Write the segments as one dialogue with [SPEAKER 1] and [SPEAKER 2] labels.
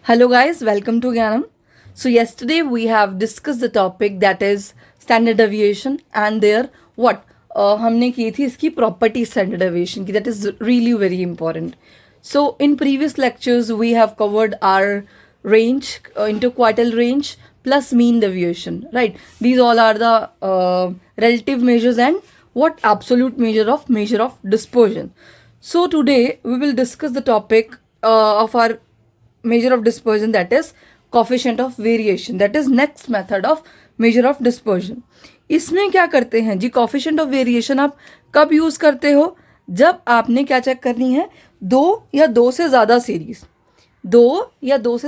[SPEAKER 1] Hello, guys, welcome to Gyanam. So, yesterday we have discussed the topic that is standard deviation and their what हमने की थी इसकी property standard deviation की, that is really very important. So, in previous lectures we have covered our range, interquartile range plus mean deviation, right? These all are the relative measures and what absolute measure of dispersion. So, today we will discuss the topic of our measure of dispersion, that is coefficient of variation, that is next method of measure of dispersion. इसमें क्या करते हैं जी, coefficient of variation आप कब use करते हो? जब आपने क्या चेक करनी है, दो या दो से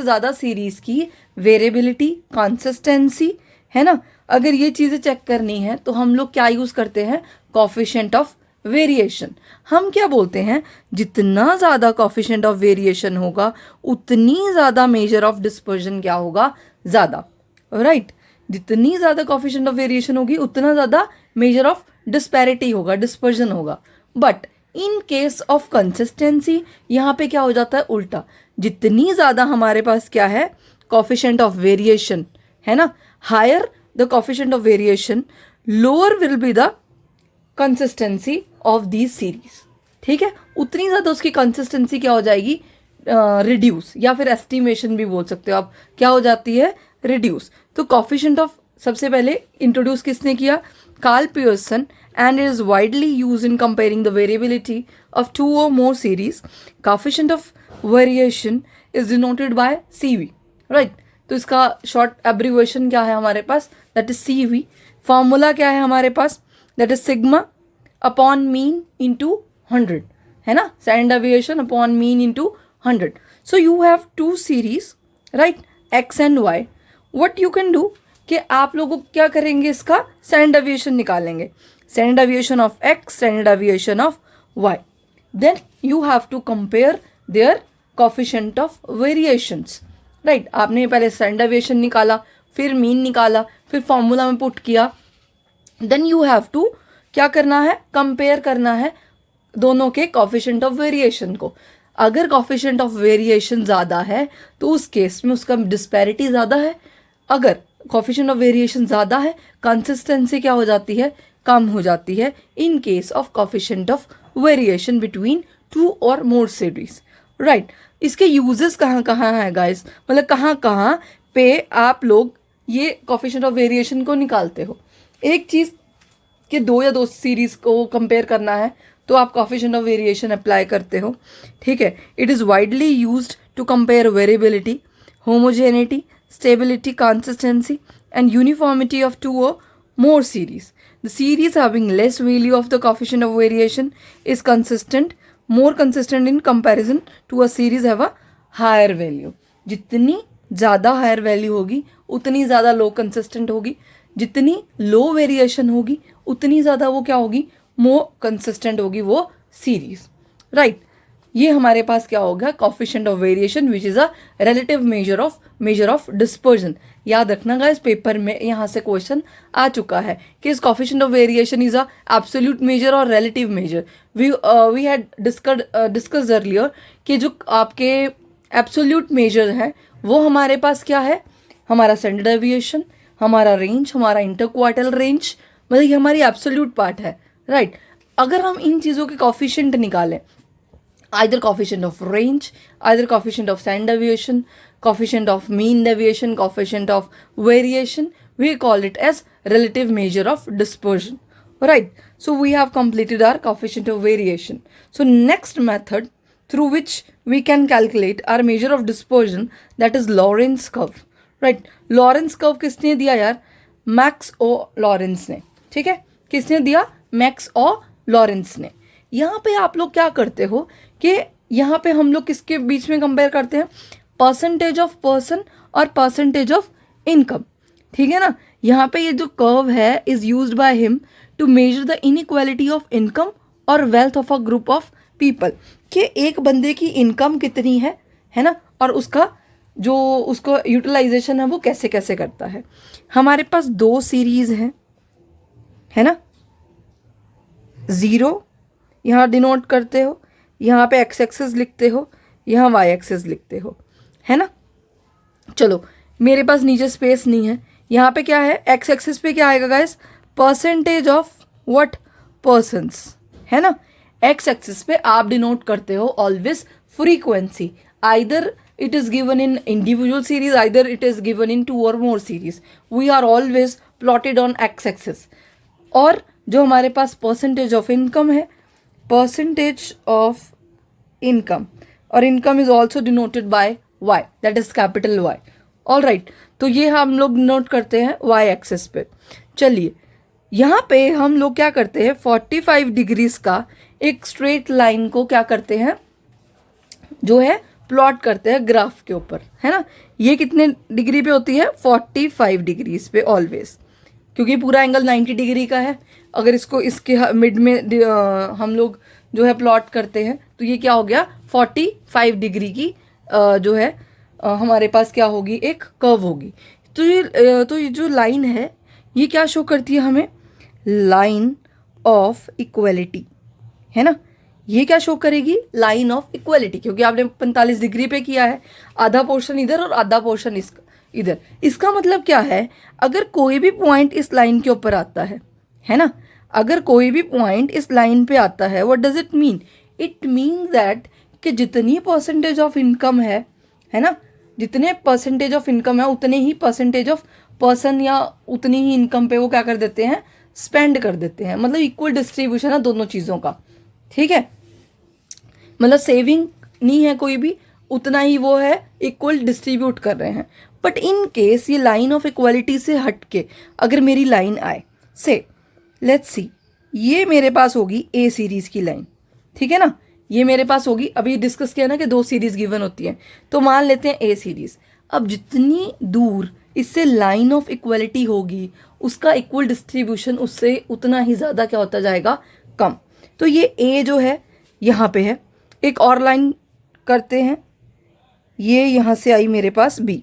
[SPEAKER 1] ज्यादा सीरीज की वेरिएबिलिटी, कंसिस्टेंसी, है ना. अगर ये चीजें चेक करनी है तो हम लोग क्या यूज करते हैं, कोफिशिएंट ऑफ वेरिएशन. हम क्या बोलते हैं, जितना ज़्यादा कोफिशिएंट ऑफ वेरिएशन होगा उतनी ज़्यादा मेजर ऑफ डिस्पर्जन क्या होगा, ज़्यादा, राइट. जितनी ज़्यादा कोफिशिएंट ऑफ वेरिएशन होगी उतना ज़्यादा मेजर ऑफ डिस्पैरिटी होगा, डिस्पर्जन होगा. But in case of consistency यहाँ पे क्या हो जाता है, उल्टा. जितनी ज़्यादा हमारे पास क्या है, कोफिशिएंट ऑफ वेरिएशन, है ना, higher the coefficient of variation, lower will be the consistency of these series. ठीक है, उतनी ज़्यादा उसकी कंसिस्टेंसी क्या हो जाएगी, रिड्यूस, या फिर एस्टिमेशन भी बोल सकते हो आप, क्या हो जाती है, रिड्यूस. तो कोफिशिएंट ऑफ सबसे पहले इंट्रोड्यूस किसने किया, Karl Pearson, and it is widely use in comparing the variability of two or more series. Coefficient of variation is denoted by CV, right. तो इसका शॉर्ट एब्रीवेशन क्या है हमारे पास, दैट इज CV. फॉर्मूला क्या है हमारे पास, that is sigma upon mean into 100, है ना, standard deviation upon mean into 100. So you have two series, right, x and y. What you can do कि आप लोगों क्या करेंगे, इसका स्टैंडर्ड डेविएशन निकालेंगे, standard deviation of x, standard deviation of y. Then you have to compare their coefficient of variations, right. आपने पहले standard deviation निकाला, फिर मीन निकाला, फिर फॉर्मूला में पुट किया. देन यू हैव टू क्या करना है, कंपेयर करना है दोनों के कोफिशिएंट ऑफ वेरिएशन को. अगर कोफिशिएंट ऑफ वेरिएशन ज़्यादा है तो उस केस में उसका डिस्पैरिटी ज़्यादा है. अगर कोफिशिएंट ऑफ वेरिएशन ज़्यादा है, कंसिस्टेंसी क्या हो जाती है, कम हो जाती है, in case of coefficient of variation between two or more series, right. इसके यूजेस कहाँ कहाँ है गाइस, मतलब कहाँ कहाँ पे आप लोग ये कोफिशिएंट ऑफ वेरिएशन को निकालते हो. एक चीज़ कि दो या दो सीरीज को कंपेयर करना है तो आप कोफिशिएंट ऑफ वेरिएशन अप्लाई करते हो, ठीक है. It is widely used to compare variability, homogeneity, stability, consistency and uniformity of two or more series. The series having less value of the coefficient of variation is consistent, more consistent in comparison to a series have a higher value. जितनी ज़्यादा higher value होगी उतनी ज़्यादा लो consistent होगी, जितनी लो variation होगी उतनी ज़्यादा वो क्या होगी, मोर कंसिस्टेंट होगी वो सीरीज, राइट. ये हमारे पास क्या होगा, coefficient of variation which is a relative measure of dispersion. याद रखना गाइस, पेपर में यहाँ से क्वेश्चन आ चुका है कि इस coefficient of variation is a absolute measure or relative measure. We had discussed earlier कि जो आपके एब्सोल्यूट मेजर है वो हमारे पास क्या है, हमारा स्टैंडर्ड डेविएशन, हमारा रेंज, हमारा इंटरक्वार्टाइल रेंज, मतलब ये हमारी एब्सोल्यूट पार्ट है, राइट. अगर हम इन चीज़ों के कोफिशिएंट निकालें, either coefficient of range, either coefficient of standard deviation, coefficient of mean deviation, coefficient of variation, we call it as relative measure of dispersion, right. So we have completed our coefficient of variation. So next method through which we can calculate our measure of dispersion, that is Lorentz curve, right. Lorentz curve किसने दिया यार, max O Lawrence ने, ठीक है. किसने दिया, max O Lawrence ने. यहाँ पे आप लोग क्या करते हो कि यहाँ पे हम लोग किसके बीच में कंपेयर करते हैं, परसेंटेज ऑफ पर्सन और परसेंटेज ऑफ इनकम, ठीक है ना. यहाँ पे ये जो कर्व है is used by him to measure the inequality of income और wealth of a group of people, कि एक बंदे की इनकम कितनी है ना, और उसका जो उसको यूटिलाइजेशन है वो कैसे कैसे करता है. हमारे पास दो सीरीज हैं, है ना, 0 यहाँ डिनोट करते हो, यहाँ पे x एक्सेस लिखते हो, यहाँ y एक्सेस लिखते हो, है ना. चलो, मेरे पास नीचे स्पेस नहीं है, यहाँ पे क्या है, एक्स एक्सिस पे क्या आएगा guys, percentage of what, persons, है ना। एक्स एक्सिस पे आप डिनोट करते हो always frequency, either it is given in individual series, either it is given in 2 or more series, we are always plotted on x axis। और जो हमारे पास percentage of income है, परसेंटेज ऑफ इनकम, और income is also denoted by y, that is capital Y। All right, तो ये हम लोग note करते हैं y एक्सिस पे। चलिए, यहाँ पे हम लोग क्या करते हैं, 45 डिग्रीज का एक स्ट्रेट लाइन को क्या करते हैं, जो है प्लॉट करते हैं ग्राफ के ऊपर, है ना। ये कितने डिग्री पे होती है, 45 डिग्रीज पे ऑलवेज, क्योंकि पूरा एंगल 90 डिग्री का है। अगर इसको इसके मिड में हम लोग जो है प्लॉट करते हैं, तो ये क्या हो गया, 45 डिग्री की जो है हमारे पास क्या होगी, एक कर्व होगी। तो ये जो लाइन है, ये क्या शो करती है हमें, लाइन ऑफ इक्वलिटी, है ना। ये क्या शो करेगी, लाइन ऑफ इक्वलिटी, क्योंकि आपने 45 डिग्री पे किया है, आधा पोर्शन इधर और आधा पोर्शन इधर। इसका मतलब क्या है, अगर कोई भी पॉइंट इस लाइन के ऊपर आता है ना, अगर कोई भी पॉइंट इस लाइन पे आता है, what does it mean, it mean that कि जितनी परसेंटेज ऑफ इनकम है ना, जितने परसेंटेज ऑफ इनकम है उतने ही परसेंटेज ऑफ पर्सन या उतनी ही इनकम पे वो क्या कर देते हैं, स्पेंड कर देते हैं। मतलब इक्वल डिस्ट्रीब्यूशन है दोनों चीज़ों का, ठीक है। मतलब सेविंग नहीं है कोई भी, उतना ही वो है इक्वल डिस्ट्रीब्यूट कर रहे हैं। बट इन केस ये लाइन ऑफ इक्वालिटी से हट के अगर मेरी लाइन आए, से लेट्स सी, ये मेरे पास होगी ए सीरीज़ की लाइन, ठीक है ना, ये मेरे पास होगी, अभी डिस्कस किया ना कि 2 सीरीज़ गिवन होती हैं, तो मान लेते हैं ए सीरीज़। अब जितनी दूर इससे लाइन ऑफ इक्वालिटी होगी, उसका इक्वल डिस्ट्रीब्यूशन उससे उतना ही ज़्यादा क्या होता जाएगा, कम। तो ये ए जो है यहाँ पे है, एक और लाइन करते हैं, ये यहाँ से आई मेरे पास बी,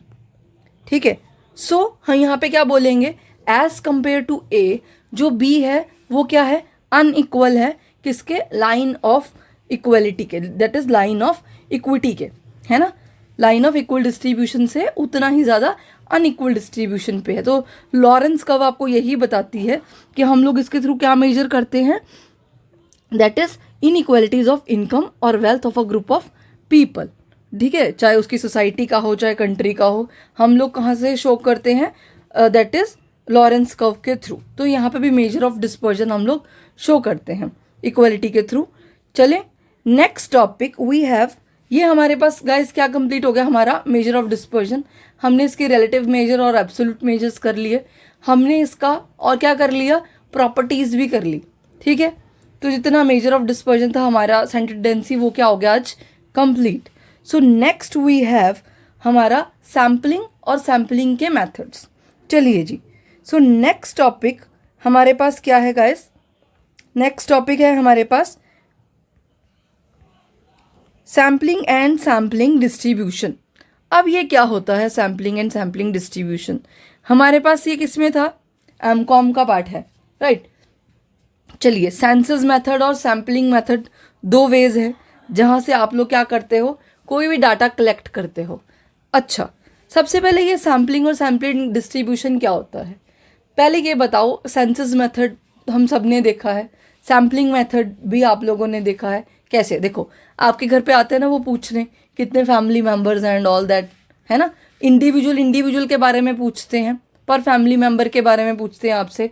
[SPEAKER 1] ठीक है। सो हम यहाँ पे क्या बोलेंगे, एज कंपेयर टू ए, जो बी है वो क्या है, अनइक्वल है, किसके, लाइन ऑफ इक्वलिटी के, that is line of equity के, है ना। लाइन ऑफ इक्वल डिस्ट्रीब्यूशन से उतना ही ज़्यादा अनइक्वल डिस्ट्रीब्यूशन पे है। तो लॉरेंस कर्व आपको यही बताती है कि हम लोग इसके थ्रू क्या मेजर करते हैं, that is inequalities of income और wealth of a group of people, ठीक है, चाहे उसकी सोसाइटी का हो चाहे कंट्री का हो, हम लोग कहाँ से शो करते हैं, दैट इज लॉरेंस कर्व के थ्रू। तो यहाँ पे भी मेजर ऑफ डिस्पर्जन हम लोग शो करते हैं इक्वालिटी के थ्रू। चलें, नेक्स्ट टॉपिक वी हैव, ये हमारे पास गाइस क्या कंप्लीट हो गया, हमारा मेजर ऑफ डिस्पर्जन। हमने इसके रिलेटिव मेजर और एब्सोल्यूट मेजर्स कर लिए, हमने इसका और क्या कर लिया, प्रॉपर्टीज भी कर ली, ठीक है। तो जितना मेजर ऑफ डिस्पर्जन था हमारा सेंट्रल डेंसिटी, वो क्या हो गया आज, complete. So next we have हमारा सैम्पलिंग और सैम्पलिंग के मेथड्स। चलिए जी, सो नेक्स्ट टॉपिक हमारे पास क्या है गाइस, नेक्स्ट टॉपिक है हमारे पास सैम्पलिंग एंड सैम्पलिंग डिस्ट्रीब्यूशन। अब ये क्या होता है सैम्पलिंग एंड सैम्पलिंग डिस्ट्रीब्यूशन, हमारे पास ये किसमें था, एमकॉम का पार्ट है, राइट। चलिए, सेंसस मेथड और सैम्पलिंग मेथड 2 वेज है जहाँ से आप लोग क्या करते हो, कोई भी डाटा कलेक्ट करते हो। अच्छा, सबसे पहले ये सैम्पलिंग और सैम्पलिंग डिस्ट्रीब्यूशन क्या होता है, पहले ये बताओ। सेंसस मेथड हम सब ने देखा है, सैम्पलिंग मेथड भी आप लोगों ने देखा है। कैसे, देखो आपके घर पे आते हैं ना वो पूछने कितने फैमिली मेम्बर्स हैं एंड ऑल दैट, है ना। इंडिविजुअल के बारे में पूछते हैं, पर फैमिली मेम्बर के बारे में पूछते हैं आपसे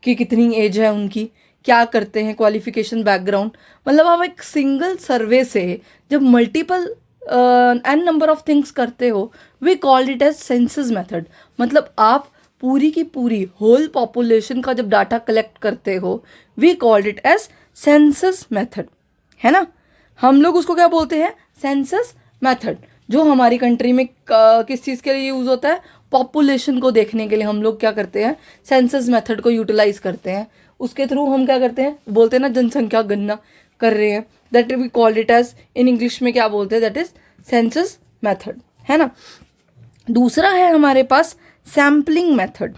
[SPEAKER 1] कि कितनी एज है उनकी, क्या करते हैं, क्वालिफिकेशन, बैकग्राउंड। मतलब आप एक सिंगल सर्वे से जब multiple N number of things करते हो, we called it as census method. मतलब आप पूरी की पूरी होल पॉपुलेशन का जब डाटा कलेक्ट करते हो, we called it as census method, है ना। हम लोग उसको क्या बोलते हैं, सेंसस मेथड, जो हमारी कंट्री में किस चीज़ के लिए यूज़ होता है, पॉपुलेशन को देखने के लिए हम लोग क्या करते हैं, सेंसस मेथड को यूटिलाइज करते हैं। उसके थ्रू हम क्या करते हैं, बोलते हैं ना जनसंख्या गणना कर रहे हैं, that we called it as, in English में क्या बोलते हैं, दैट इज सेंसस मेथड, है ना। दूसरा है हमारे पास सैम्पलिंग मेथड।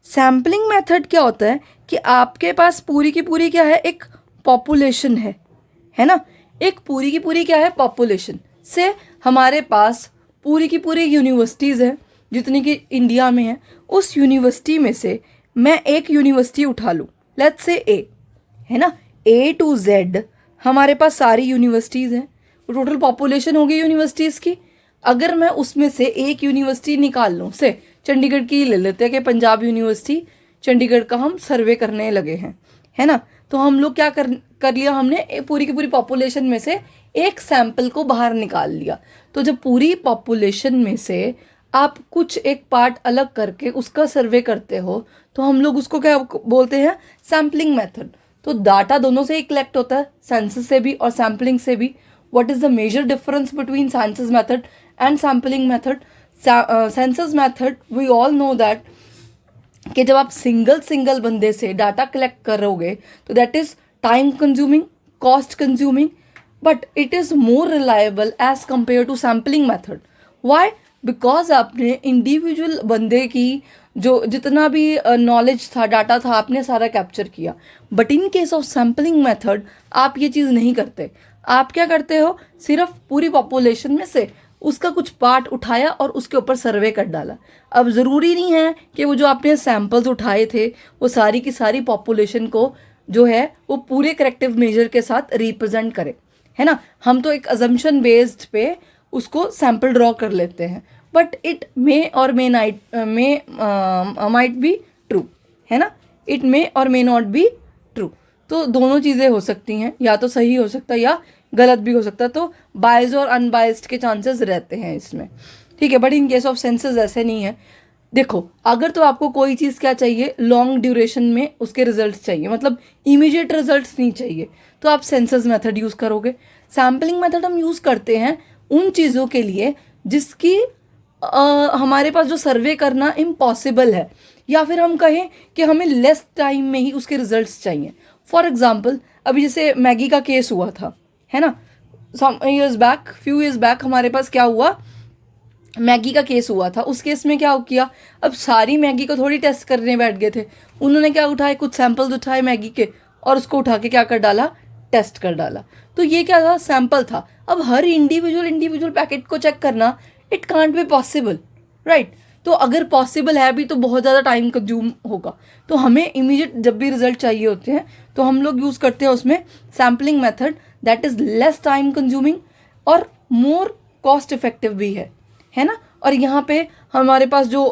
[SPEAKER 1] सैम्पलिंग मेथड क्या होता है कि आपके पास पूरी की पूरी क्या है, एक पॉपुलेशन है ना, एक पूरी की पूरी क्या है, पॉपुलेशन से हमारे पास पूरी की पूरी यूनिवर्सिटीज़ हैं जितनी कि इंडिया में है, उस यूनिवर्सिटी में से मैं एक यूनिवर्सिटी उठा लूँ, लेट्स से ए, है ना, A to Z हमारे पास सारी यूनिवर्सिटीज़ हैं, टोटल पॉपुलेशन होगी यूनिवर्सिटीज़ की। अगर मैं उसमें से एक यूनिवर्सिटी निकाल लूँ, से चंडीगढ़ की ले लेते हैं कि पंजाब यूनिवर्सिटी चंडीगढ़ का हम सर्वे करने लगे हैं, है ना, तो हम लोग क्या कर लिया, हमने पूरी की पूरी पॉपुलेशन में से एक सैंपल को बाहर निकाल लिया। तो जब पूरी पॉपुलेशन में से आप कुछ एक पार्ट अलग करके उसका सर्वे करते हो तो हम लोग उसको क्या बोलते हैं, सैम्पलिंग मेथड। तो डाटा दोनों से ही कलेक्ट होता है, सेंसस से भी और सैम्पलिंग से भी। What is the major difference between census method and sampling method? Census method we all know that कि जब आप सिंगल बंदे से डाटा कलेक्ट करोगे तो that is time consuming, cost consuming, but it is more reliable as compare to sampling method. Why? Because आपने individual बंदे की जो जितना भी नॉलेज था, डाटा था, आपने सारा कैप्चर किया। But in case of sampling method आप ये चीज़ नहीं करते। आप क्या करते हो, सिर्फ पूरी पॉपुलेशन में से उसका कुछ पार्ट उठाया और उसके ऊपर सर्वे कर डाला। अब ज़रूरी नहीं है कि वो जो आपने सैम्पल्स उठाए थे वो सारी की सारी पॉपुलेशन को जो है वो पूरे करेक्टिव मेजर के साथ रिप्रेजेंट करे, है ना। हम तो एक अजम्पशन बेस्ड पे उसको सैंपल ड्रॉ कर लेते हैं, बट इट मे और मे माइट बी ट्रू, है ना, इट मे और मे नॉट बी ट्रू। तो दोनों चीज़ें हो सकती हैं, या तो सही हो सकता है या गलत भी हो सकता है। तो बायस्ड और अनबायस्ड के चांसेस रहते हैं इसमें, ठीक है। But in case of census ऐसे नहीं है। देखो, अगर तो आपको कोई चीज़ क्या चाहिए, लॉन्ग ड्यूरेशन में उसके रिजल्ट्स चाहिए, मतलब इमीडिएट रिजल्ट्स नहीं चाहिए, तो आप सेंसस मेथड यूज़ करोगे। सैम्पलिंग मेथड हम यूज़ करते हैं उन चीज़ों के लिए जिसकी हमारे पास जो सर्वे करना इम्पॉसिबल है, या फिर हम कहें कि हमें लेस टाइम में ही उसके रिजल्ट्स चाहिए। फॉर एग्जांपल, अभी जैसे मैगी का केस हुआ था, है ना, फ्यू ईयर्स बैक हमारे पास क्या हुआ, मैगी का केस हुआ था। उस केस में क्या किया, अब सारी मैगी को थोड़ी टेस्ट करने बैठ गए थे। उन्होंने क्या उठाए, कुछ सैंपल्स उठाए मैगी के और उसको उठा के क्या कर डाला, टेस्ट कर डाला। तो ये क्या था, सैंपल था। अब हर इंडिविजुअल पैकेट को चेक करना, it can't be possible, right. तो अगर पॉसिबल है भी तो बहुत ज़्यादा टाइम कंज्यूम होगा। तो हमें इमीडिएट जब भी रिजल्ट चाहिए होते हैं तो हम लोग यूज़ करते हैं उसमें sampling method, that is less time consuming और मोर कॉस्ट इफेक्टिव भी है ना। और यहाँ पे हमारे पास जो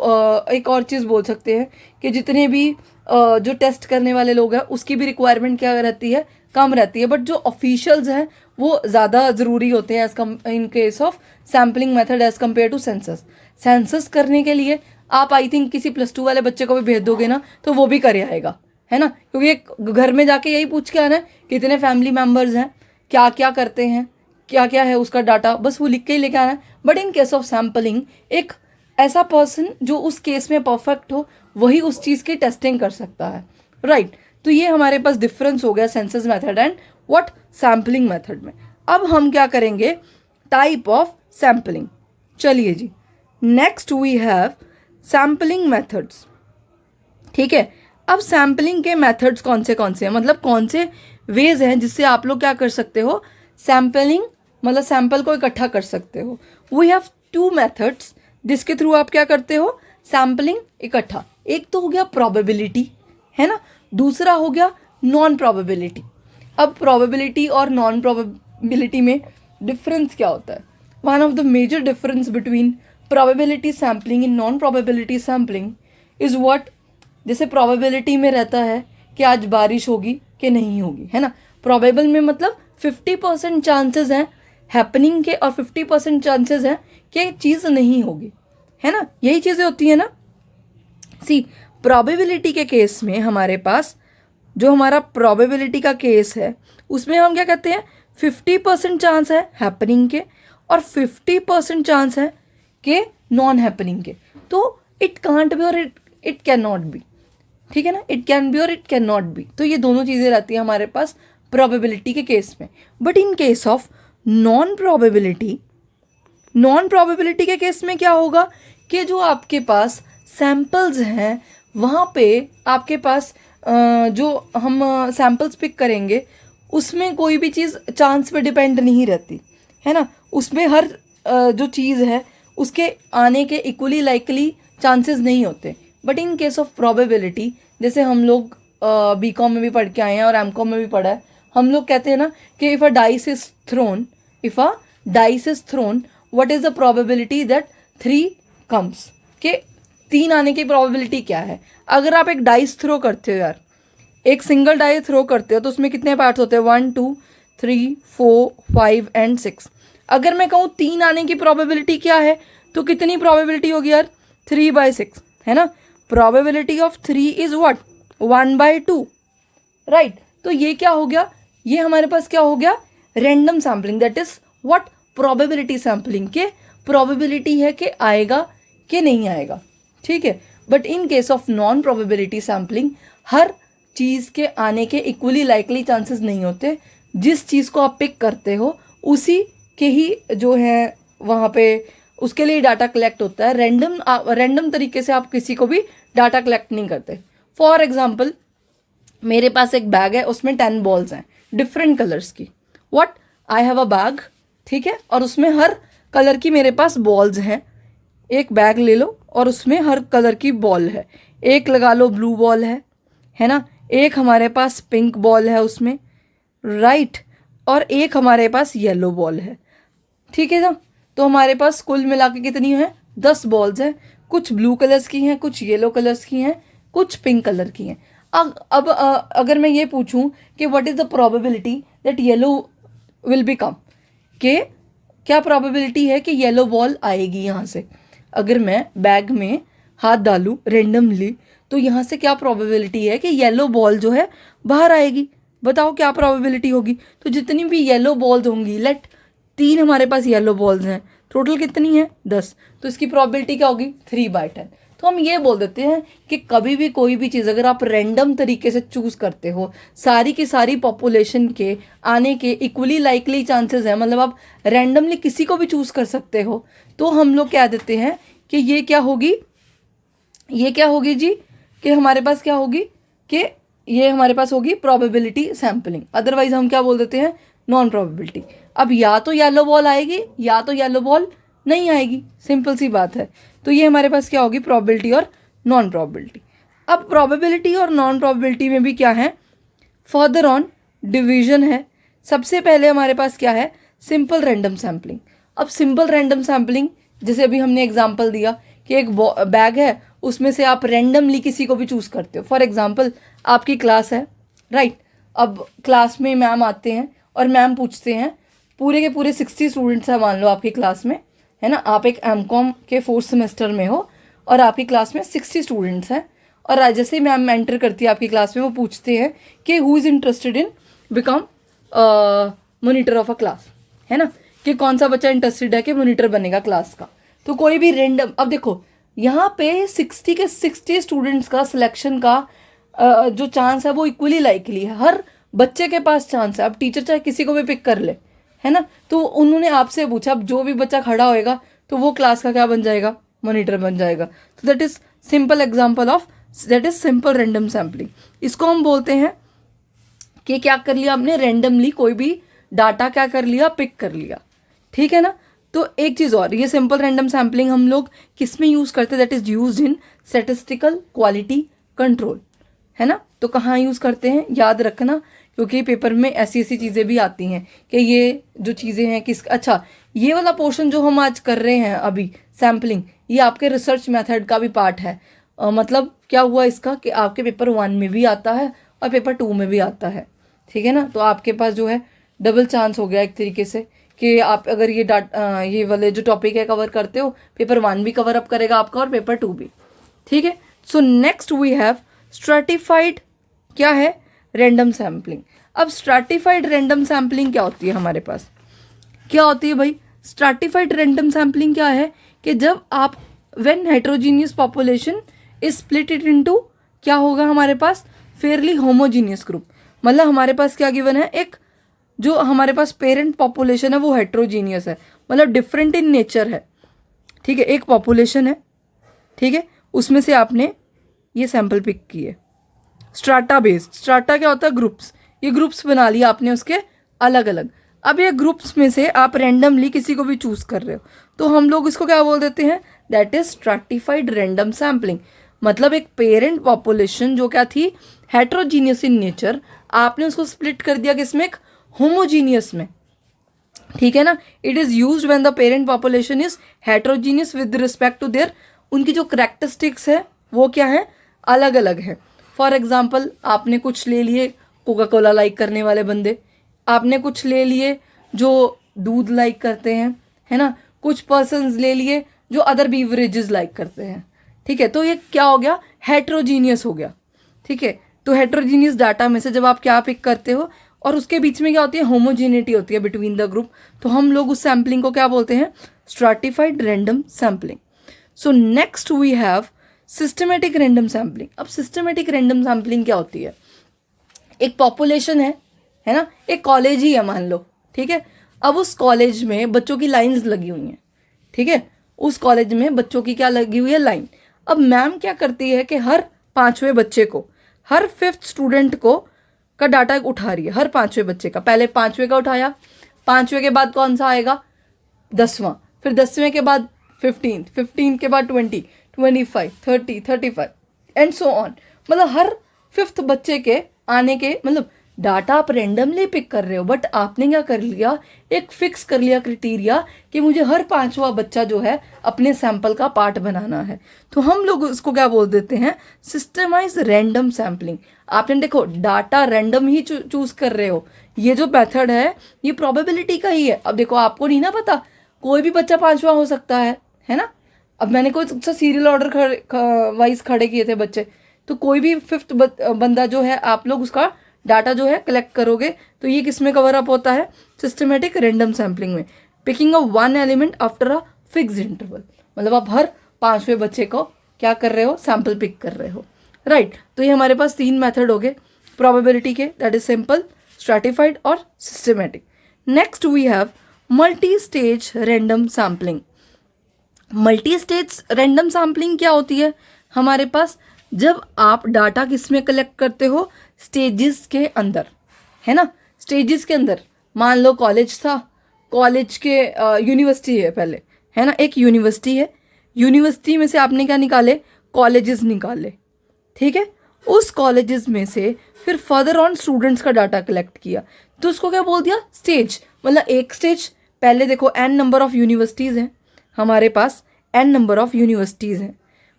[SPEAKER 1] एक और चीज़ बोल सकते हैं कि जितने भी जो टेस्ट करने वाले लोग हैं उसकी भी रिक्वायरमेंट क्या रहती है, कम रहती है, बट जो ऑफिशियल्स हैं वो ज़्यादा ज़रूरी होते हैं as come in case of sampling method as compare to census. Census करने के लिए आप आई थिंक किसी +2 वाले बच्चे को भी भेज दोगे ना तो वो भी कर आएगा, है ना, क्योंकि एक घर में जाके यही पूछ के आना है कितने फैमिली मेम्बर्स हैं, क्या क्या करते हैं, क्या क्या है उसका डाटा, बस वो लिख के ही लेके आना है। But in case of sampling एक ऐसा पर्सन जो उस केस में परफेक्ट हो वही उस चीज़ की टेस्टिंग कर सकता है, राइट। तो ये हमारे पास डिफरेंस हो गया census method and what sampling method में। अब हम क्या करेंगे, टाइप ऑफ सैम्पलिंग। चलिए जी, next we have sampling methods, ठीक है। अब सैम्पलिंग के मेथड्स कौन से हैं, मतलब कौन से वेज हैं जिससे आप लोग क्या कर सकते हो, सैम्पलिंग मतलब सैंपल को इकट्ठा कर सकते हो। वी हैव 2 मेथड्स जिसके थ्रू आप क्या करते हो, सैम्पलिंग इकट्ठा। एक तो हो गया प्रोबेबिलिटी, है ना, दूसरा हो गया नॉन प्रोबेबिलिटी। अब प्रोबेबिलिटी और नॉन प्रोबेबिलिटी में डिफरेंस क्या होता है? One of the major difference between probability sampling in non probability sampling is what, जैसे प्रोबेबिलिटी में रहता है कि आज बारिश होगी कि नहीं होगी, है ना। प्रोबेबल में मतलब 50% चांसेस हैं हैपनिंग के और 50% चांसेस हैं कि चीज़ नहीं होगी, है ना, यही चीज़ें होती है ना। सी, प्रोबेबिलिटी के केस में हमारे पास जो हमारा प्रोबेबिलिटी का केस है उसमें हम क्या कहते हैं, 50% चांस है हैपनिंग के और 50% चांस है कि नॉन हैपनिंग के। तो इट कांट बी और इट कैन नॉट बी, ठीक है ना, इट कैन बी और इट कैन नॉट बी। तो ये दोनों चीज़ें रहती हैं हमारे पास प्रोबेबिलिटी के केस में। But in case of non probability के केस में क्या होगा कि जो आपके पास सैम्पल्स हैं वहाँ पे आपके पास जो हम सैम्पल्स पिक करेंगे उसमें कोई भी चीज़ चांस पे डिपेंड नहीं रहती, है ना। उसमें हर जो चीज़ है उसके आने के इक्वली लाइकली चांसेस नहीं होते। But in case of probability, जैसे हम लोग बीकॉम में भी पढ़ के आए हैं और एमकॉम में भी पढ़ा है, हम लोग कहते हैं ना कि if a dice is throne what is the probability that 3 comes, के 3 आने की प्रोबेबिलिटी क्या है। अगर आप एक डाइस थ्रो करते हो यार, एक सिंगल डाइस थ्रो करते हो तो उसमें कितने पार्ट्स होते हैं, 1 2 3 4 5 एंड 6। अगर मैं कहूँ 3 आने की प्रोबेबिलिटी क्या है तो कितनी प्रोबेबिलिटी होगी यार, 3/6 है ना। Probability of 3 is what, 1/2, right. तो ये क्या हो गया, ये हमारे पास क्या हो गया, random sampling, that is what, probability sampling, के प्रोबेबिलिटी है कि आएगा कि नहीं आएगा, ठीक है। But in case of non probability sampling हर चीज़ के आने के इक्वली लाइकली चांसेस नहीं होते। जिस चीज़ को आप पिक करते हो उसी के ही जो है वहाँ पे उसके लिए डाटा कलेक्ट होता है। रैंडम तरीके से आप किसी को भी डाटा कलेक्ट नहीं करते। फॉर एग्जाम्पल मेरे पास एक बैग है, उसमें 10 बॉल्स हैं डिफरेंट कलर्स की। What, I have a bag, ठीक है, और उसमें हर कलर की मेरे पास बॉल्स हैं। एक बैग ले लो और उसमें हर कलर की बॉल है। एक लगा लो ब्लू बॉल है ना, एक हमारे पास पिंक बॉल है उसमें, राइट, और एक हमारे पास येलो बॉल है, ठीक है ना। तो हमारे पास कुल मिला के कितनी है, 10 बॉल्स हैं। कुछ ब्लू कलर्स की हैं, कुछ येलो कलर्स की हैं, कुछ पिंक कलर की हैं। अब अगर मैं ये पूछूं कि what is the probability that yellow will be come, के क्या प्रोबेबिलिटी है कि येलो बॉल आएगी यहाँ से। अगर मैं बैग में हाथ डालूं रेंडमली तो यहाँ से क्या प्रोबेबिलिटी है कि येलो बॉल जो है बाहर आएगी, बताओ क्या प्रोबेबिलिटी होगी। तो जितनी भी येलो बॉल्स होंगी, लेट 3 हमारे पास येलो बॉल्स हैं, टोटल कितनी है 10, तो इसकी प्रोबेबिलिटी क्या होगी 3/10। तो हम ये बोल देते हैं कि कभी भी कोई भी चीज़ अगर आप रैंडम तरीके से चूज़ करते हो, सारी की सारी पॉपुलेशन के आने के इक्वली लाइकली चांसेस हैं, मतलब आप रैंडमली किसी को भी चूज़ कर सकते हो, तो हम लोग कह देते हैं कि ये क्या होगी जी, कि हमारे पास क्या होगी, कि ये हमारे पास होगी प्रोबेबिलिटी सैम्पलिंग। अदरवाइज हम क्या बोल देते हैं, नॉन प्रोबेबिलिटी। अब या तो येलो बॉल आएगी या तो येलो बॉल नहीं आएगी, सिंपल सी बात है। तो ये हमारे पास क्या होगी, प्रोबेबिलिटी और नॉन प्रोबेबिलिटी। अब प्रोबेबिलिटी और नॉन प्रोबेबिलिटी में भी क्या है, फर्दर ऑन डिवीजन है। सबसे पहले हमारे पास क्या है, सिंपल रैंडम सैम्पलिंग। अब सिंपल रैंडम सैम्पलिंग जैसे अभी हमने एग्जांपल दिया कि एक बैग है, उसमें से आप रैंडमली किसी को भी चूज़ करते हो। फॉर एग्जांपल आपकी क्लास है, राइट। अब क्लास में मैम आते हैं और मैम पूछते हैं, पूरे के पूरे 60 स्टूडेंट्स हैं मान लो आपकी क्लास में, है ना। आप एक एमकॉम के 4th सेमेस्टर में हो और आपकी क्लास में 60 स्टूडेंट्स हैं, और जैसे ही मैम एंटर करती है आपकी क्लास में, वो पूछते हैं कि who is interested in become monitor of a class, है ना, कि कौन सा बच्चा इंटरेस्टेड है कि मोनीटर बनेगा क्लास का। तो कोई भी रेंडम, अब देखो यहाँ पे 60 के 60 स्टूडेंट्स का सिलेक्शन का जो चांस है वो इक्वली लाइकली है, हर बच्चे के पास चांस है। अब टीचर चाहे किसी को भी पिक कर ले, है ना, तो उन्होंने आपसे पूछा, अब जो भी बच्चा खड़ा होएगा तो वो क्लास का क्या बन जाएगा, मॉनिटर बन जाएगा। तो that is simple example of, that is simple random sampling. इसको हम बोलते हैं कि क्या कर लिया आपने, रैंडमली कोई भी डाटा क्या कर लिया, पिक कर लिया, ठीक है ना। तो एक चीज़ और, ये सिंपल रैंडम सैम्पलिंग हम लोग किस में यूज़ करते हैं, that is used in statistical quality control, है ना। तो कहाँ यूज़ करते हैं, याद रखना, क्योंकि पेपर में ऐसी ऐसी चीज़ें भी आती हैं कि ये जो चीज़ें हैं किस, अच्छा ये वाला पोर्शन जो हम आज कर रहे हैं अभी सैम्पलिंग, ये आपके रिसर्च मेथड का भी पार्ट है। मतलब क्या हुआ इसका कि आपके पेपर 1 में भी आता है और पेपर 2 में भी आता है, ठीक है ना। तो आपके पास जो है डबल चांस हो गया एक तरीके से कि आप अगर ये वाले जो टॉपिक है कवर करते हो, पेपर 1 भी कवर अप करेगा आपका और पेपर 2 भी, ठीक है। So next we have stratified, क्या है, रैंडम सैम्पलिंग। अब स्ट्रैटिफाइड रैंडम सैम्पलिंग क्या होती है हमारे पास, क्या होती है भाई, स्ट्रैटिफाइड रैंडम सैम्पलिंग क्या है कि जब आप when heterogeneous population is split it into, क्या होगा हमारे पास, फेयरली होमोजीनियस ग्रुप। मतलब हमारे पास क्या गिवन है, एक जो हमारे पास पेरेंट पॉपुलेशन है वो हेट्रोजीनियस है, मतलब डिफरेंट इन नेचर है, ठीक है। एक पॉपुलेशन है, ठीक है, उसमें से आपने ये सैंपल पिक किए, स्ट्राटा बेस्ड। स्ट्राटा क्या होता है, ग्रुप्स, ये ग्रुप्स बना लिया आपने उसके अलग अलग। अब ये ग्रुप्स में से आप रैंडमली किसी को भी चूज कर रहे हो, तो हम लोग इसको क्या बोल देते हैं, that is stratified random sampling. मतलब एक पेरेंट पॉपुलेशन जो क्या थी, हेट्रोजीनियस इन नेचर, आपने उसको स्प्लिट कर दिया किसमें, एक होमोजीनियस में, ठीक है ना। It is use when the parent population is heterogeneous with respect to their, उनकी जो करेक्टरिस्टिक्स है वो क्या है, अलग अलग है। फॉर एग्जाम्पल आपने कुछ ले लिए कोका कोला लाइक करने वाले बंदे, आपने कुछ ले लिए जो दूध लाइक करते हैं, है ना, कुछ पर्सन्स ले लिए जो अदर बीवरेजेस लाइक करते हैं, ठीक है। तो ये क्या हो गया, हेट्रोजीनियस हो गया, ठीक है। तो हेट्रोजीनियस डाटा में से जब आप क्या पिक करते हो और उसके बीच में क्या होती है, होमोजीनिटी होती है बिटवीन द ग्रुप, तो हम लोग उस सैम्पलिंग को क्या बोलते हैं, stratified random sampling. So next we have systematic random sampling. अब सिस्टमेटिक रैंडम सैम्पलिंग क्या होती है, एक पॉपुलेशन है ना, एक कॉलेज ही है मान लो, ठीक है। अब उस कॉलेज में बच्चों की लाइंस लगी हुई हैं, ठीक है, उस कॉलेज में बच्चों की क्या लगी हुई है, लाइन। अब मैम क्या करती है कि हर 5वें बच्चे को, हर 5th स्टूडेंट को का डाटा उठा रही है, हर 5वें बच्चे का। पहले 5वें का उठाया, 5वें के बाद कौन सा आएगा, 10वां, फिर 10वें के बाद 15 के बाद 20, 25, 30, 35 एंड सो ऑन। मतलब हर 5th बच्चे के आने के, मतलब डाटा आप रेंडमली पिक कर रहे हो, बट आपने क्या कर लिया, एक फिक्स कर लिया क्राइटेरिया कि मुझे हर 5वां बच्चा जो है अपने सैंपल का पार्ट बनाना है। तो हम लोग उसको क्या बोल देते हैं, सिस्टमाइज रैंडम सैम्पलिंग। आपने देखो डाटा रैंडम ही चूज कर रहे हो, ये जो मेथड है ये प्रोबेबिलिटी का ही है। अब देखो आपको नहीं ना पता, कोई भी बच्चा 5वां हो सकता है ना। अब मैंने कोई सीरियल ऑर्डर वाइज खड़े किए थे बच्चे, तो कोई भी 5th बंदा जो है आप लोग उसका डाटा जो है कलेक्ट करोगे, तो ये किस में कवर अप होता है, सिस्टमेटिक रैंडम सैम्पलिंग में। Picking a one element after a fixed interval, मतलब आप हर 5वें बच्चे को क्या कर रहे हो, सैंपल पिक कर रहे हो, राइट। तो ये हमारे पास 3 मेथड हो गए प्रोबेबिलिटी के, दैट इज सिंपल, स्ट्रैटिफाइड और systematic. Next we have multi stage random sampling. Multi stage random sampling क्या होती है हमारे पास, जब आप डाटा किस में कलेक्ट करते हो, स्टेजेस के अंदर, है ना। स्टेजेस के अंदर मान लो कॉलेज था, कॉलेज के यूनिवर्सिटी है पहले, है ना, एक यूनिवर्सिटी है, यूनिवर्सिटी में से आपने क्या निकाले, कॉलेजेस निकाले, ठीक है। उस कॉलेजेस में से फिर फर्दर ऑन स्टूडेंट्स का डाटा कलेक्ट किया, तो उसको क्या बोल दिया, स्टेज। मतलब एक स्टेज, पहले देखो n नंबर ऑफ यूनिवर्सिटीज़ हैं हमारे पास, n नंबर ऑफ यूनिवर्सिटीज़ हैं।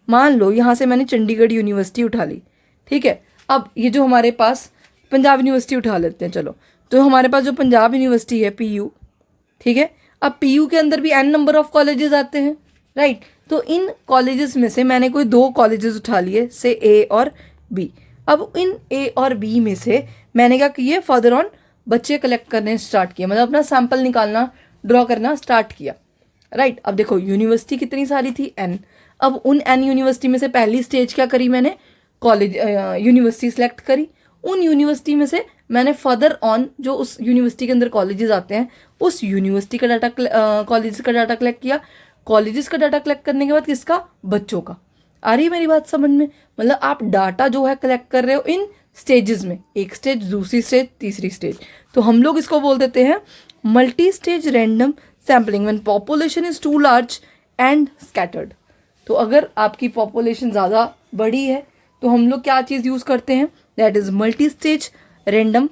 [SPEAKER 1] मान लो यहाँ से मैंने चंडीगढ़ यूनिवर्सिटी उठा ली, ठीक है। अब ये जो हमारे पास पंजाब यूनिवर्सिटी उठा लेते हैं, चलो, तो हमारे पास जो पंजाब यूनिवर्सिटी है PU, ठीक है। अब PU के अंदर भी n नंबर ऑफ कॉलेजेस आते हैं, राइट। तो इन कॉलेजेस में से मैंने कोई 2 कॉलेजेस उठा लिए, से A और B। अब इन A और B में से मैंने क्या किए, फर्दर ऑन बच्चे कलेक्ट करने स्टार्ट किए, मतलब अपना सैंपल निकालना, ड्रॉ करना स्टार्ट किया, राइट। अब देखो यूनिवर्सिटी कितनी सारी थी, n। अब उन n यूनिवर्सिटी में से पहली स्टेज क्या करी मैंने, कॉलेज यूनिवर्सिटी सेलेक्ट करी। उन यूनिवर्सिटी में से मैंने फर्दर ऑन जो उस यूनिवर्सिटी के अंदर कॉलेजेस आते हैं, उस यूनिवर्सिटी का डाटा, कॉलेजेस का डाटा कलेक्ट किया। कॉलेजेस का डाटा कलेक्ट करने के बाद किसका, बच्चों का। आ रही है मेरी बात समझ में, मतलब आप डाटा जो है कलेक्ट कर रहे हो इन स्टेजेस में, एक स्टेज, दूसरी स्टेज, तीसरी स्टेज। तो हम लोग इसको बोल देते हैं multi stage random sampling when population is too large and scattered. तो अगर आपकी पॉपुलेशन ज़्यादा बड़ी है तो हम लोग क्या चीज़ यूज़ करते हैं, that is multi stage random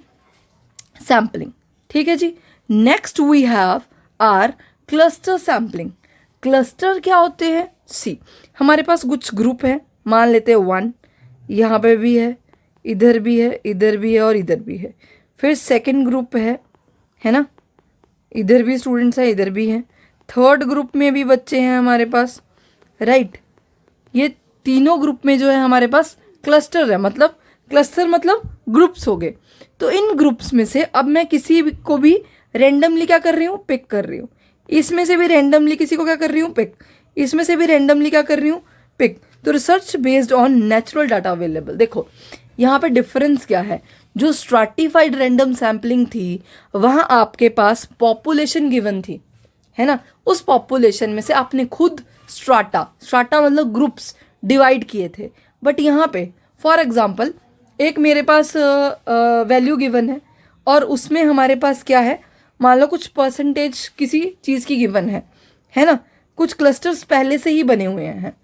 [SPEAKER 1] sampling, ठीक है जी। Next we have are cluster sampling. Cluster क्या होते हैं, सी हमारे पास कुछ ग्रुप है, मान लेते हैं 1, यहाँ पे भी है, इधर भी है, इधर भी है और इधर भी है। फिर सेकंड ग्रुप है ना, इधर भी स्टूडेंट्स हैं, इधर भी हैं। थर्ड ग्रुप में भी बच्चे हैं हमारे पास, राइट। ये तीनों ग्रुप में जो है हमारे पास क्लस्टर है, मतलब क्लस्टर मतलब ग्रुप्स हो गए। तो इन ग्रुप्स में से अब मैं किसी को भी रेंडमली क्या कर रही हूँ, पिक कर रही हूँ। इसमें से भी रेंडमली किसी को क्या कर रही हूँ, पिक। इसमें से भी रेंडमली क्या कर रही हूँ, पिक। तो research based on natural data available. देखो यहाँ पे डिफरेंस क्या है, जो स्ट्रैटिफाइड रैंडम सैम्पलिंग थी वहाँ आपके पास पॉपुलेशन गिवन थी, है ना। उस पॉपुलेशन में से आपने खुद स्ट्राटा मतलब ग्रुप्स डिवाइड किए थे। बट यहाँ पे फॉर एग्जांपल एक मेरे पास वैल्यू गिवन है और उसमें हमारे पास क्या है, मान लो कुछ परसेंटेज किसी चीज़ की गिवन है ना, कुछ क्लस्टर्स पहले से ही बने हुए हैं।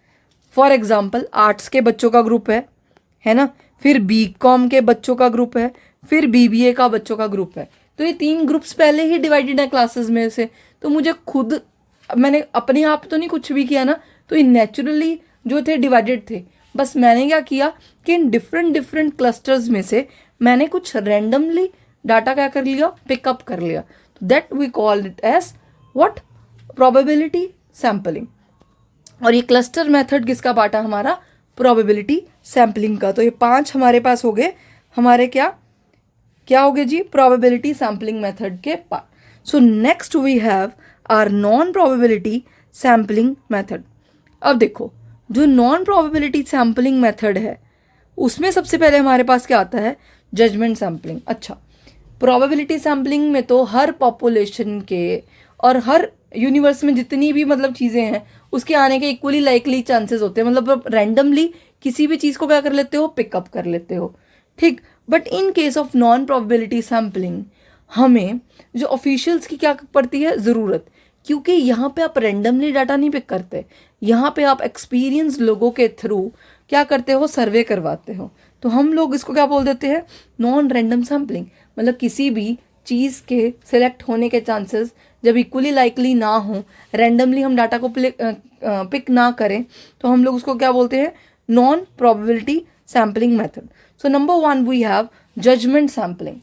[SPEAKER 1] फॉर एग्जाम्पल आर्ट्स के बच्चों का ग्रुप है ना, फिर बीकॉम के बच्चों का ग्रुप है, फिर बीबीए का बच्चों का ग्रुप है। तो ये 3 ग्रुप्स पहले ही डिवाइडेड है क्लासेस में से। तो मुझे खुद, मैंने अपने आप तो नहीं कुछ भी किया ना, तो ये नेचुरली जो थे डिवाइडेड थे। बस मैंने क्या किया कि इन डिफरेंट डिफरेंट क्लस्टर्स में से मैंने कुछ रैंडमली डाटा क्या कर लिया, पिकअप कर लिया। तो that we call it as what, probability sampling. और ये क्लस्टर मेथड किसका पार्ट है, हमारा प्रोबेबिलिटी सैम्पलिंग का। तो ये 5 हमारे पास हो गए, हमारे क्या हो गए जी, प्रोबेबिलिटी सैम्पलिंग मेथड के part. So next we have our non probability sampling method. अब देखो, जो नॉन प्रोबेबिलिटी सैम्पलिंग मेथड है उसमें सबसे पहले हमारे पास क्या आता है, जजमेंट सैम्पलिंग। अच्छा, प्रोबेबिलिटी सैम्पलिंग में तो हर पॉपुलेशन के और हर यूनिवर्स में जितनी भी मतलब चीज़ें हैं उसके आने के इक्वली लाइकली चांसेस होते हैं। मतलब रैंडमली किसी भी चीज़ को क्या कर लेते हो, पिकअप कर लेते हो, ठीक। But in case of non probability sampling हमें जो ऑफिशियल्स की क्या पड़ती है, ज़रूरत, क्योंकि यहाँ पे आप रैंडमली डाटा नहीं पिक करते, यहाँ पे आप एक्सपीरियंस लोगों के थ्रू क्या करते हो, सर्वे करवाते हो। तो हम लोग इसको क्या बोल देते हैं, नॉन रैंडम सैम्पलिंग। मतलब किसी भी चीज़ के सिलेक्ट होने के चांसेस जब इक्वली लाइकली ना हो, रैंडमली हम डाटा को पिक ना करें, तो हम लोग उसको क्या बोलते हैं, non probability sampling method. So number 1 we have judgement sampling.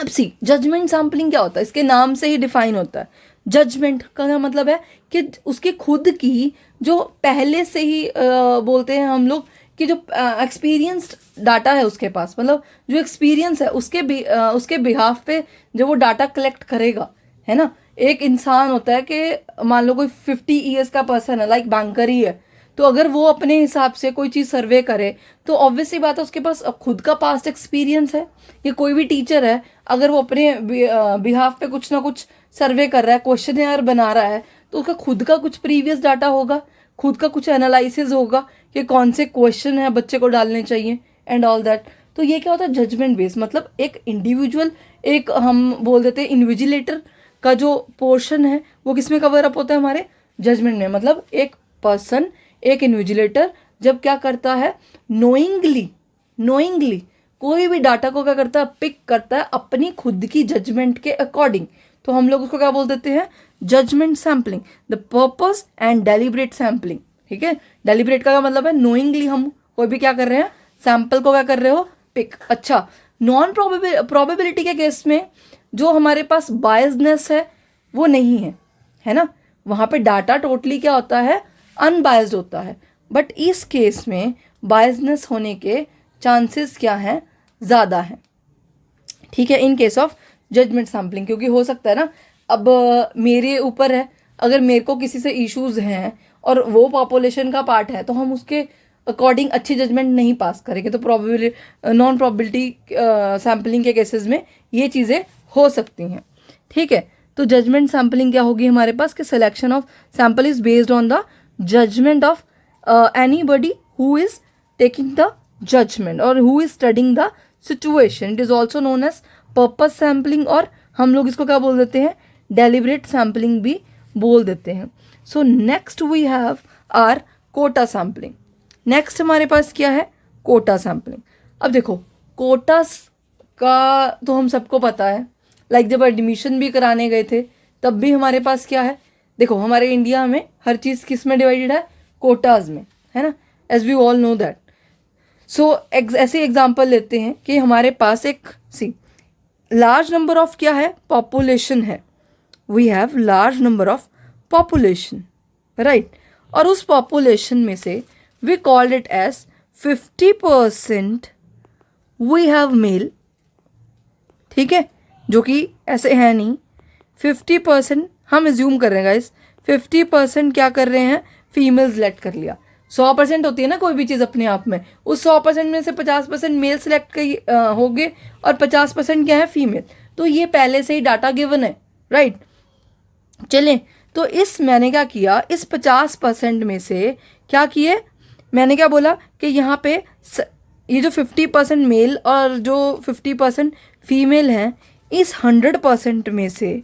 [SPEAKER 1] अब सी, जजमेंट सैम्पलिंग क्या होता है, इसके नाम से ही डिफाइन होता है। जजमेंट का मतलब है कि उसके खुद की जो पहले से ही बोलते हैं हम लोग कि जो एक्सपीरियंस्ड डाटा है उसके पास, मतलब जो एक्सपीरियंस है उसके बिहाफ पे जो वो डाटा कलेक्ट करेगा, है ना। एक इंसान होता है कि मान लो कोई 50 ईयर्स का पर्सन है, लाइक बैंकर ही है, तो अगर वो अपने हिसाब से कोई चीज़ सर्वे करे तो ऑब्वियसली बात है उसके पास खुद का पास्ट एक्सपीरियंस है। या कोई भी टीचर है, अगर वो अपने बिहाफ पे कुछ ना कुछ सर्वे कर रहा है, क्वेश्चनर बना रहा है, तो उसका खुद का कुछ प्रीवियस डाटा होगा, खुद का कुछ एनालिसिस होगा कि कौन से क्वेश्चन है बच्चे को डालने चाहिए एंड ऑल दैट। तो ये क्या होता है, जजमेंट बेस्ड। मतलब एक इंडिविजुअल, एक हम बोल देते हैं इन्विजिलेटर का जो पोर्शन है वो किस में कवर अप होता है, हमारे जजमेंट में। मतलब एक पर्सन, एक इन्विजिलेटर जब क्या करता है, नोइंगली कोई भी डाटा को क्या करता है, पिक करता है अपनी खुद की जजमेंट के अकॉर्डिंग, तो हम लोग उसको क्या बोल देते हैं, judgement sampling. The purpose and deliberate sampling, ठीक है। डेलिब्रेट का मतलब है नोइंगली हम कोई भी क्या कर रहे हैं, सैंपल को क्या कर रहे हो, पिक। अच्छा, नॉन प्रोबेबिलिटी के केस में जो हमारे पास बायसनेस है वो नहीं है ना, वहाँ पे डाटा टोटली क्या होता है, अनबायस्ड होता है। बट इस केस में बायसनेस होने के चांसेस क्या हैं, ज़्यादा हैं, ठीक है, in case of judgement sampling. क्योंकि हो सकता है ना, अब मेरे ऊपर है, अगर मेरे को किसी से इश्यूज हैं और वो पॉपुलेशन का पार्ट है तो हम उसके अकॉर्डिंग अच्छी जजमेंट नहीं पास करेंगे। तो प्रोबेबिलिटी, नॉन प्रोबेबिलिटी सैम्पलिंग के केसेस में ये चीज़ें हो सकती हैं, ठीक है। तो जजमेंट सैम्पलिंग क्या होगी हमारे पास, कि selection of sample is based on the judgement of anybody who is taking the judgement और who is studying the situation. It is also known as purpose sampling, और हम लोग इसको क्या बोल देते हैं, डेलिब्रेट सैम्पलिंग भी बोल देते हैं। So next we have our quota sampling. Next हमारे पास क्या है, कोटा सैम्पलिंग। अब देखो, कोटास का तो हम सबको पता है, लाइक जब एडमिशन भी कराने गए थे तब भी हमारे पास क्या है, देखो हमारे इंडिया में हर चीज़ किस में डिवाइडेड है, कोटाज में, है ना, as we all know that. So ऐसे एग्जाम्पल लेते हैं कि हमारे पास एक लार्ज नंबर ऑफ क्या है, पॉपुलेशन है, we have large number of population, right. और उस पॉपुलेशन में से we called it as 50% we have male, ठीक है, जो कि ऐसे है नहीं। 50% हम एज्यूम कर रहे हैं गाइस, 50% क्या कर रहे हैं, फीमेल सेलेक्ट कर लिया। 100% होती है ना कोई भी चीज़ अपने आप में, उस 100% में से 50% मेल सेलेक्ट हो गए और 50% क्या है, फीमेल। तो ये पहले से ही डाटा गिवन है, राइट। चलें, तो मैंने क्या किया, इस 50% में से क्या किए, मैंने क्या बोला कि यहाँ पे ये जो 50% मेल और जो 50% फीमेल हैं, इस 100% में से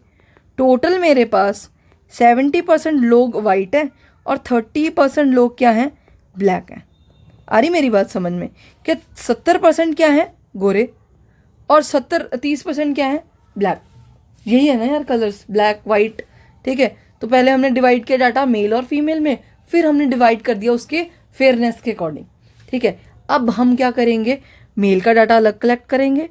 [SPEAKER 1] टोटल मेरे पास 70% लोग वाइट हैं और 30% लोग क्या हैं, ब्लैक हैं। आ रही मेरी बात समझ में? क्या 70% क्या है, गोरे, और 30% क्या है, ब्लैक। यही है ना यार कलर्स, ब्लैक वाइट। ठीक है, तो पहले हमने डिवाइड किया डाटा मेल और फीमेल में, फिर हमने डिवाइड कर दिया उसके फेयरनेस के अकॉर्डिंग। ठीक है, अब हम क्या करेंगे, मेल का डाटा अलग कलेक्ट करेंगे,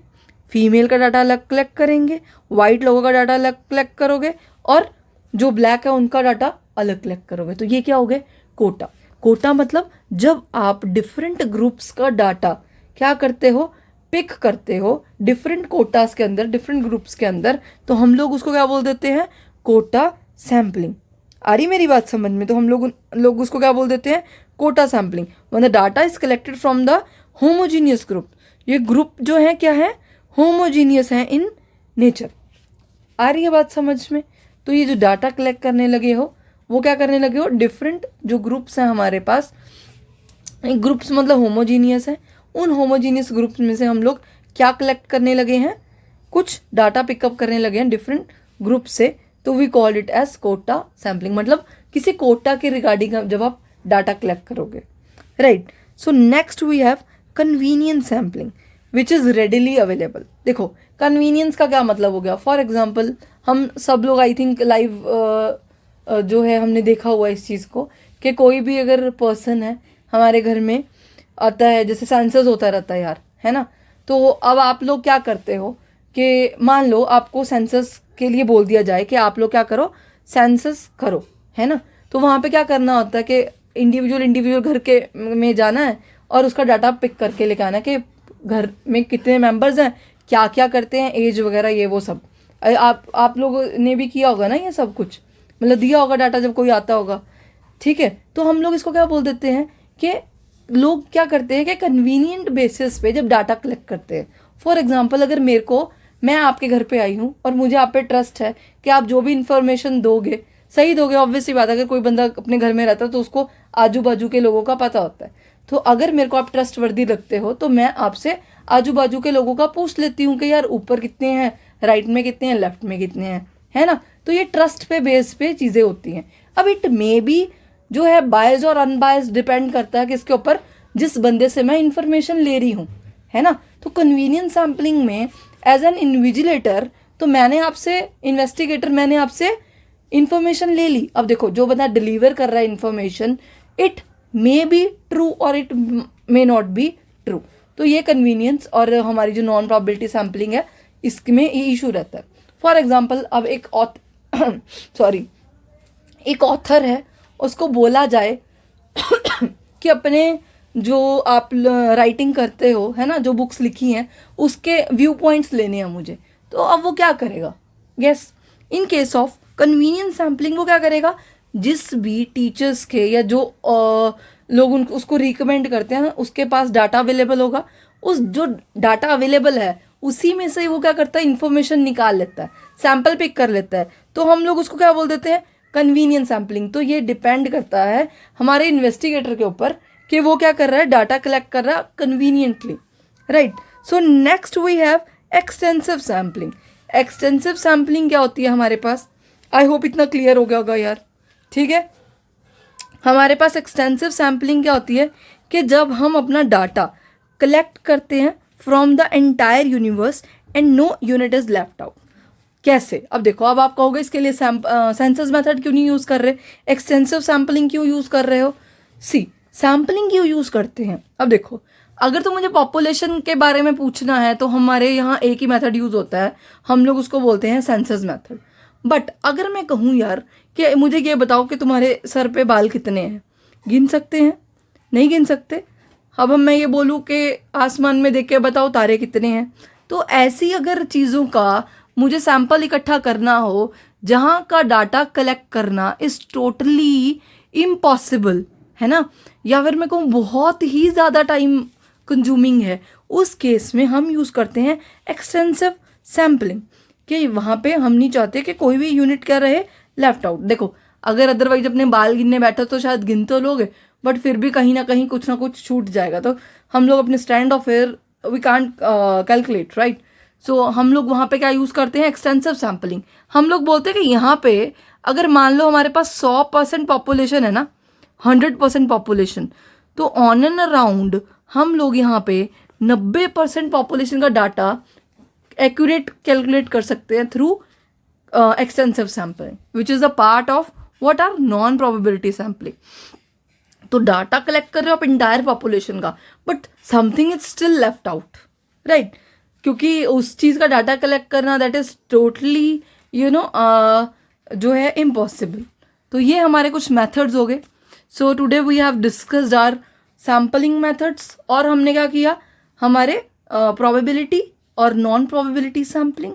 [SPEAKER 1] फीमेल का डाटा अलग कलेक्ट करेंगे, वाइट लोगों का डाटा अलग कलेक्ट करोगे, और जो ब्लैक है उनका डाटा अलग कलेक्ट करोगे। तो ये क्या हो गए, कोटा। कोटा मतलब जब आप डिफरेंट ग्रुप्स का डाटा क्या करते हो, पिक करते हो डिफरेंट कोटास के अंदर, डिफरेंट ग्रुप्स के अंदर, तो हम लोग उसको क्या बोल देते हैं, कोटा सैम्पलिंग। आ रही मेरी बात समझ में? तो हम लोग उसको क्या बोल देते हैं, quota sampling. When the data is collected from the homogeneous group. ये ग्रुप जो है क्या है, होमोजीनियस है इन नेचर। आ रही है बात समझ में? तो ये जो डाटा कलेक्ट करने लगे हो, वो क्या करने लगे हो, डिफरेंट जो ग्रुप्स हैं हमारे पास, ग्रुप्स मतलब होमोजीनियस है, उन होमोजीनियस ग्रुप्स में से हम लोग क्या कलेक्ट करने लगे हैं, कुछ डाटा पिकअप करने लगे हैं डिफरेंट ग्रुप से। तो we call it as quota sampling. मतलब किसी कोटा के रिगार्डिंग जब आप डाटा कलेक्ट करोगे, right. So next we have convenience sampling which is readily available. देखो कन्वीनियंस का क्या मतलब हो गया, फॉर एग्जाम्पल हम सब लोग आई थिंक लाइव जो है हमने देखा हुआ इस चीज़ को, कि कोई भी अगर पर्सन है हमारे घर में आता है, जैसे सेंसस होता रहता है यार, है ना। तो अब आप लोग क्या करते हो कि मान लो आपको सेंसस के लिए बोल दिया जाए कि आप लोग क्या करो, सेंसस करो, है ना। तो वहाँ पे क्या करना होता है कि इंडिविजुअल घर के में जाना है और उसका डाटा पिक करके लेके आना है कि घर में कितने मेंबर्स हैं, क्या क्या करते हैं, एज वगैरह, ये वो सब। आप लोगों ने भी किया होगा ना ये सब कुछ, मतलब दिया होगा डाटा जब कोई आता होगा। ठीक है, तो हम लोग इसको क्या बोल देते हैं कि लोग क्या करते हैं कि कन्वीनियंट बेसिस पे जब डाटा कलेक्ट करते हैं। फॉर एग्जांपल अगर मैं आपके घर पे आई हूँ और मुझे आप पे ट्रस्ट है कि आप जो भी इंफॉर्मेशन दोगे सही दोगे। ऑब्वियसली बात है, अगर कोई बंदा अपने घर में रहता है तो उसको आजू बाजू के लोगों का पता होता है। तो अगर मेरे को आप ट्रस्ट वर्दी रखते हो तो मैं आपसे आजू बाजू के लोगों का पूछ लेती हूँ कि यार ऊपर कितने हैं, राइट में कितने हैं, लेफ्ट में कितने हैं, है ना। तो ये ट्रस्ट पे बेस पे चीज़ें होती हैं। अब इट मे बी जो है बायस और अनबायस डिपेंड करता है किसके ऊपर, जिस बंदे से मैं इंफॉर्मेशन ले रही हूँ, है ना। तो कन्वीनियंस सैम्पलिंग में एज एन इन्विजिलेटर, तो मैंने आपसे, इन्वेस्टिगेटर, मैंने आपसे इंफॉर्मेशन ले ली। अब देखो जो बंदा डिलीवर कर रहा है information, it may be true और it may not be true. तो ये कन्वीनियंस और हमारी जो नॉन प्रोबेबिलिटी सैम्पलिंग है इसमें ये इशू रहता है। फॉर एग्जाम्पल अब एक ऑथर है, उसको बोला जाए कि अपने जो आप राइटिंग करते हो, है ना, जो बुक्स लिखी हैं उसके व्यू पॉइंट्स लेने हैं मुझे, तो अब वो क्या करेगा, yes, in case of convenience sampling वो क्या करेगा, जिस भी टीचर्स के या जो लोग उसको रिकमेंड करते हैं उसके पास डाटा अवेलेबल होगा, उस जो डाटा अवेलेबल है उसी में से वो क्या करता है, इन्फॉर्मेशन निकाल लेता है, सैम्पल पिक कर लेता है। तो हम लोग उसको क्या बोल देते हैं, कन्वीनियंस सैम्पलिंग। तो ये डिपेंड करता है हमारे इन्वेस्टिगेटर के ऊपर कि वो क्या कर रहा है, डाटा कलेक्ट कर रहा है conveniently, right. So next we have extensive sampling. Extensive sampling क्या होती है हमारे पास, आई होप इतना क्लियर हो गया होगा यार। ठीक है, हमारे पास एक्सटेंसिव सैम्पलिंग क्या होती है कि जब हम अपना डाटा कलेक्ट करते हैं from the entire universe and no unit is left out. कैसे, अब देखो, अब आप कहोगे इसके लिए सेंसस मेथड क्यों नहीं यूज़ कर रहे, एक्सटेंसिव सैम्पलिंग क्यों यूज़ कर रहे हो। सी, सैम्पलिंग क्यों यूज़ करते हैं, अब देखो, अगर तो मुझे पॉपुलेशन के बारे में पूछना है तो हमारे यहाँ एक ही मेथड यूज़ होता है, हम लोग उसको बोलते हैं सेंसस मेथड। बट अगर मैं कहूँ यार कि मुझे ये बताओ कि तुम्हारे सर पे बाल कितने हैं, गिन सकते हैं, नहीं गिन सकते। अब मैं ये बोलूँ कि आसमान में देख के बताओ तारे कितने हैं, तो ऐसी अगर चीज़ों का मुझे सैंपल इकट्ठा करना हो जहाँ का डाटा कलेक्ट करना इज़ टोटली इम्पॉसिबल, है ना, या फिर मैं कहूँ बहुत ही ज़्यादा टाइम कंज्यूमिंग है, उस केस में हम यूज़ करते हैं एक्सटेंसिव सैम्पलिंग, कि वहाँ पे हम नहीं चाहते कि कोई भी यूनिट क्या रहे लेफ्ट आउट। देखो अगर अदरवाइज अपने बाल गिनने बैठो तो शायद गिन तो लोगे, बट फिर भी कहीं ना कहीं कुछ ना कुछ छूट जाएगा, तो हम लोग अपने stand of fair we can't calculate, right. So हम लोग वहाँ पे क्या यूज़ करते हैं, एक्सटेंसिव सैम्पलिंग। हम लोग बोलते हैं कि यहाँ पे अगर मान लो हमारे पास 100% पॉपुलेशन है ना, 100% पॉपुलेशन, तो ऑन एंड अराउंड हम लोग यहाँ पे 90% पॉपुलेशन का डाटा एक्यूरेट कैलकुलेट कर सकते हैं through extensive sampling, which is a part of what are non probability sampling. तो डाटा कलेक्ट कर रहे हो आप इंटायर पॉपुलेशन का, but something is still left out, right, क्योंकि उस चीज़ का डाटा कलेक्ट करना दैट इज टोटली जो है इम्पॉसिबल। तो ये हमारे कुछ मेथड्स हो गए। So today we have discussed our sampling methods, और हमने क्या किया, हमारे प्रोबेबिलिटी और नॉन प्रोबेबिलिटी सैम्पलिंग,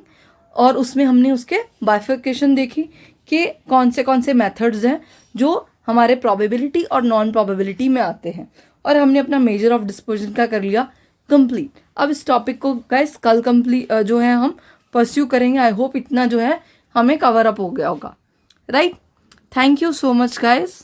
[SPEAKER 1] और उसमें हमने उसके बाइफिकेशन देखी कि कौन से मेथड्स हैं जो हमारे प्रोबेबिलिटी और नॉन प्रोबेबिलिटी में आते हैं, और हमने अपना मेजर ऑफ डिस्पोजिशन का कर लिया कंप्लीट। अब इस टॉपिक को गाइस कल कंप्लीट जो है हम परस्यू करेंगे। आई होप इतना जो है हमें कवर अप हो गया होगा, right. Thank you so much guys.